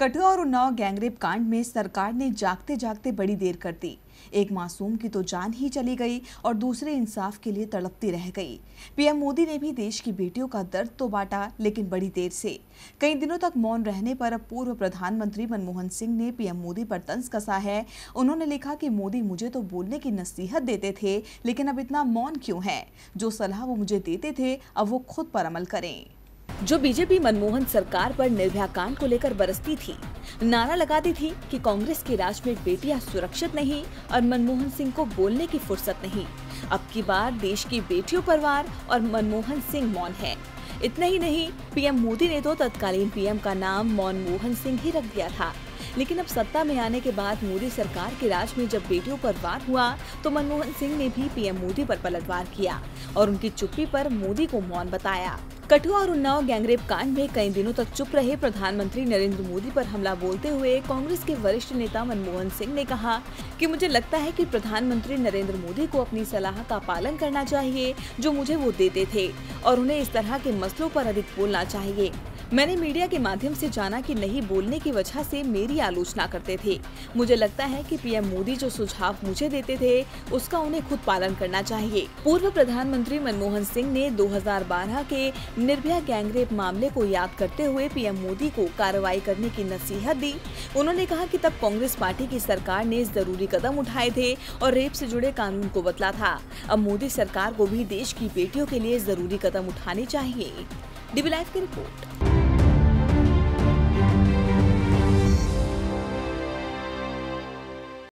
कठुआ और उन्नाव गैंगरेप कांड में सरकार ने जागते जागते बड़ी देर कर दी। एक मासूम की तो जान ही चली गई और दूसरे इंसाफ के लिए तड़पती रह गई। पीएम मोदी ने भी देश की बेटियों का दर्द तो बांटा, लेकिन बड़ी देर से। कई दिनों तक मौन रहने पर अब पूर्व प्रधानमंत्री मनमोहन सिंह ने पीएम मोदी पर तंज कसा है। उन्होंने लिखा कि मोदी मुझे तो बोलने की नसीहत देते थे, लेकिन अब इतना मौन क्यों है? जो सलाह वो मुझे देते थे, अब वो खुद पर अमल करें। जो बीजेपी मनमोहन सरकार पर निर्भया कांड को लेकर बरसती थी, नारा लगाती थी कि कांग्रेस के राज में बेटियां सुरक्षित नहीं और मनमोहन सिंह को बोलने की फुर्सत नहीं, अब की बार देश की बेटियों पर वार और मनमोहन सिंह मौन है। इतना ही नहीं, पीएम मोदी ने तो तत्कालीन पीएम का नाम मनमोहन सिंह ही रख दिया था। लेकिन अब सत्ता में आने के बाद मोदी सरकार के राज में जब बेटियों पर वार हुआ तो मनमोहन सिंह ने भी पीएम मोदी पर पलटवार किया और उनकी चुप्पी पर मोदी को मौन बताया। कठुआ और उन्नाव गैंगरेप कांड में कई दिनों तक चुप रहे प्रधानमंत्री नरेंद्र मोदी पर हमला बोलते हुए कांग्रेस के वरिष्ठ नेता मनमोहन सिंह ने कहा कि मुझे लगता है कि प्रधानमंत्री नरेंद्र मोदी को अपनी सलाह का पालन करना चाहिए जो मुझे वो देते थे, और उन्हें इस तरह के मसलों पर अधिक बोलना चाहिए। मैंने मीडिया के माध्यम से जाना कि नहीं बोलने की वजह से मेरी आलोचना करते थे। मुझे लगता है कि पीएम मोदी जो सुझाव मुझे देते थे उसका उन्हें खुद पालन करना चाहिए। पूर्व प्रधानमंत्री मनमोहन सिंह ने 2012 के निर्भया गैंगरेप मामले को याद करते हुए पीएम मोदी को कार्रवाई करने की नसीहत दी। उन्होंने कहा कि तब कांग्रेस पार्टी की सरकार ने जरूरी कदम उठाए थे और रेप से जुड़े कानून को बदला था। अब मोदी सरकार को भी देश की बेटियों के लिए जरूरी कदम उठाने चाहिए। डीबी लाइव की रिपोर्ट।